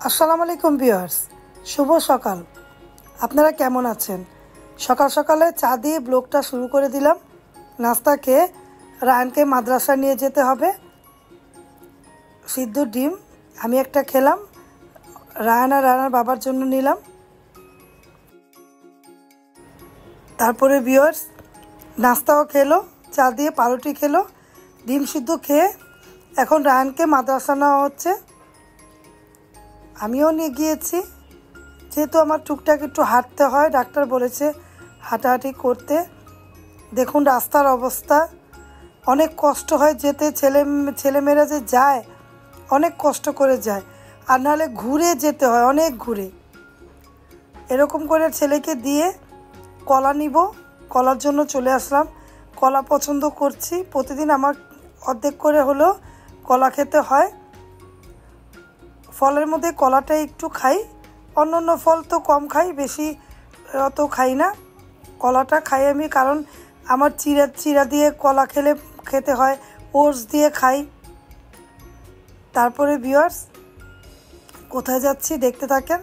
আসসালামু আলাইকুম ভিউয়ার্স, শুভ সকাল। আপনারা কেমন আছেন? সকাল সকালে চা দিয়ে ব্লগটা শুরু করে দিলাম। নাস্তা খেয়ে রায়ানকে মাদ্রাসা নিয়ে যেতে হবে। সিদ্ধ ডিম আমি একটা খেলাম, রায়ান আর রায়ানের বাবার জন্য নিলাম। তারপরে ভিউয়ার্স নাস্তাও খেলো, চা দিয়ে পাউরুটি খেলো, ডিম সিদ্ধ খেয়ে এখন রায়ানকে মাদ্রাসা নেওয়া হচ্ছে। আমিও নিয়ে গিয়েছি, যেহেতু আমার টুকটাক একটু হাঁটতে হয়, ডাক্তার বলেছে হাঁটাহাঁটি করতে। দেখুন রাস্তার অবস্থা, অনেক কষ্ট হয় যেতে। ছেলেমেয়েরা যে যায় অনেক কষ্ট করে যায়, আর নাহলে ঘুরে যেতে হয়, অনেক ঘুরে। এরকম করে ছেলেকে দিয়ে কলা নিব, কলার জন্য চলে আসলাম। কলা পছন্দ করছি, প্রতিদিন আমার অর্ধেক করে হলেও কলা খেতে হয়। ফলের মধ্যে কলাটাই একটু খাই, অন্য ফল তো কম খাই, বেশি অত খাই না। কলাটা খাই আমি, কারণ আমার চিরা দিয়ে কলা খেতে হয়, ওটস দিয়ে খাই। তারপরে ভিউয়ার্স কোথায় যাচ্ছি দেখতে থাকেন।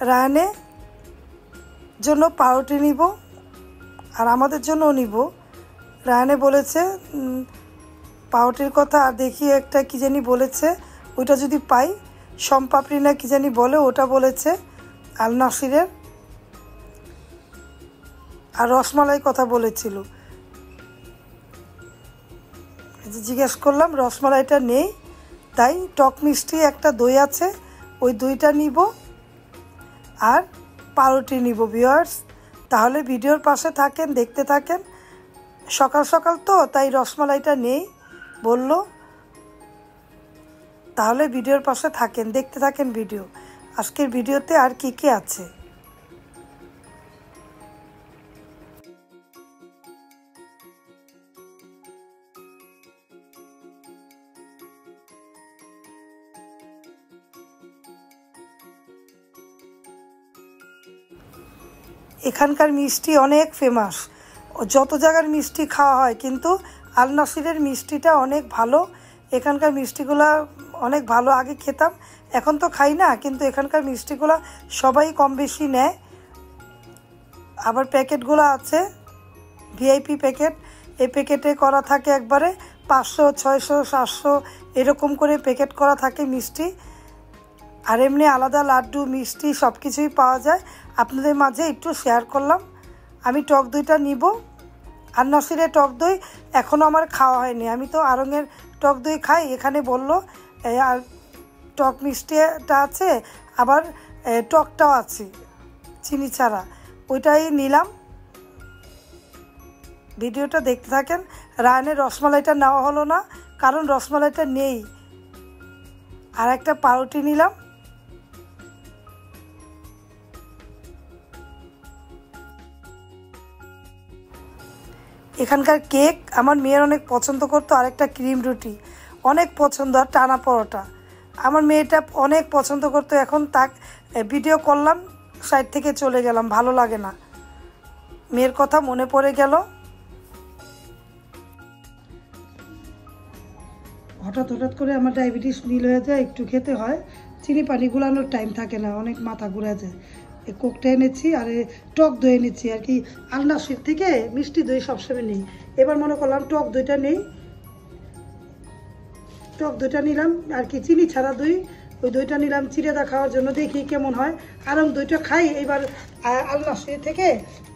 রায়ানের জন্য পাউরুটি নিব আর আমাদের জন্যও নিব। রায়ানে বলেছে পাউরুটির কথা, আর দেখি একটা কী জানি বলেছে, ওইটা যদি পাই, সম্পাপড়ি না কী জানি বলে, ওটা বলেছে আল নাসিরের। আর রসমালাই কথা বলেছিল, জিজ্ঞেস করলাম রসমালাইটা নেই, তাই টক মিষ্টি একটা দই আছে, ওই দইটা নিব আর পাউরুটি নিব। ভিউয়ার্স তাহলে ভিডিওর পাশে থাকেন, দেখতে থাকেন। সকাল সকাল তো তাই রসমালাইটা নেই বলল, তাহলে ভিডিওর পাশে থাকেন, দেখতে থাকেন ভিডিও। আজকের ভিডিওতে আর কি কি আছে। এখানকার মিষ্টি অনেক ফেমাস, যত জায়গার মিষ্টি খাওয়া হয়, কিন্তু আল নাসিরের মিষ্টিটা অনেক ভালো। এখানকার মিষ্টিগুলা অনেক ভালো, আগে খেতাম, এখন তো খাই না, কিন্তু এখানকার মিষ্টিগুলা সবাই কম বেশি নেয়। আবার প্যাকেটগুলো আছে ভিআইপি প্যাকেট, এই প্যাকেটে করা থাকে একবারে 500, 600, 700 এরকম করে প্যাকেট করা থাকে মিষ্টি। আর এমনি আলাদা লাড্ডু, মিষ্টি সব কিছুই পাওয়া যায়। আপনাদের মাঝে একটু শেয়ার করলাম। আমি টক দইটা নিব, আর নাসিরের টক দই এখনও আমার খাওয়া হয়নি। আমি তো আড়ংয়ের টক দই খাই, এখানে বলল আর টক মিষ্টিটা আছে, আবার টকটাও আছে চিনি ছাড়া, ওইটাই নিলাম। ভিডিওটা দেখতে থাকেন। রায়ানের রসমালাইটা নেওয়া হলো না, কারণ রসমালাইটা নেই। আর একটা পাউরুটি নিলাম। এখানকার কেক আমার মেয়ের অনেক পছন্দ করতো, আরেকটা ক্রিম রুটি অনেক পছন্দ, আর টানা পরোটা আমার মেয়েটা অনেক পছন্দ করতো। এখন তাক ভিডিও করলাম, সাইড থেকে চলে গেলাম, ভালো লাগে না, মেয়ের কথা মনে পড়ে গেল। হঠাৎ করে আমার ডায়াবেটিস নীল হয়ে যায়, একটু খেতে হয়, চিনি পানি গুলানোর টাইম থাকে না, অনেক মাথা ঘুরে যায়। এই কোকটা এনেছি আর টক দই এনেছি, আর কি আল নাসির থেকে মিষ্টি দই সবসময় নেই, এবার মনে করলাম টক দইটা নেই, টক দইটা নিলাম আর কি, চিনি ছাড়া দই, ওই দইটা নিলাম চিড়েদা খাওয়ার জন্য, দেখি কেমন হয়। আর দইটা খাই, এবার আল নাসির থেকে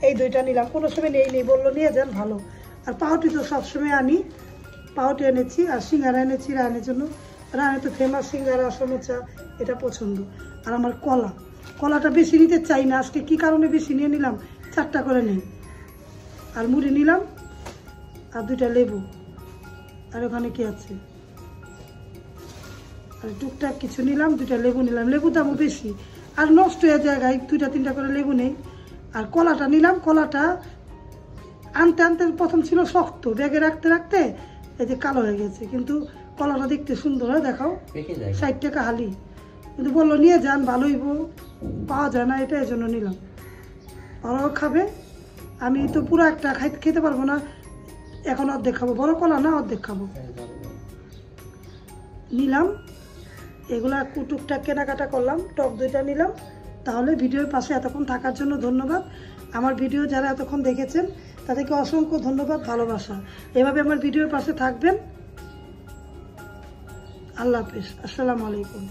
এই দইটা নিলাম, কোনো সময় নেই বললো নিয়ে যান ভালো। আর পাউরুটি তো সবসময় আনি, পাউরুটি এনেছি, আর সিঙ্গারা এনেছি রানের জন্য। রানে তো ফেমাস সিঙ্গারা, সমোসা, এটা পছন্দ। আর আমার কলাটা বেশি নিতে চাই না, আজকে কী কারণে বেশি নিয়ে নিলাম, 4টা করে নেই। আর মুড়ি নিলাম, আর 2টা লেবু। আর ওখানে কি আছে, আর টুকটাক কিছু নিলাম, 2টা লেবু নিলাম। লেবু দামও বেশি, আর নষ্ট হয়ে জায়গায় 2টা 3টা করে লেবু নেই। আর কলাটা নিলাম, কলাটা আনতে প্রথম ছিল শক্ত, ব্যাগে রাখতে এই যে কালো হয়ে গেছে, কিন্তু কলাটা দেখতে সুন্দর হয়, দেখাও 60 টাকা হালি, কিন্তু বললো নিয়ে যান ভালোই, পাওয়া যায় না এটা, এই জন্য নিলাম। ওরাও খাবে, আমি তো পুরো একটা খেতে পারবো না, এখন অর্ধেক খাবো, বড় কলা না, অর্ধেক খাবো। নিলাম এগুলা টুকটাক কেনাকাটা করলাম, টক দইটা নিলাম। তাহলে ভিডিওর পাশে এতক্ষণ থাকার জন্য ধন্যবাদ। আমার ভিডিও যারা এতক্ষণ দেখেছেন তাদেরকে অসংখ্য ধন্যবাদ, ভালোবাসা। এভাবে আমার ভিডিওর পাশে থাকবেন। আল্লাহ হাফেজ, আসসালামু আলাইকুম।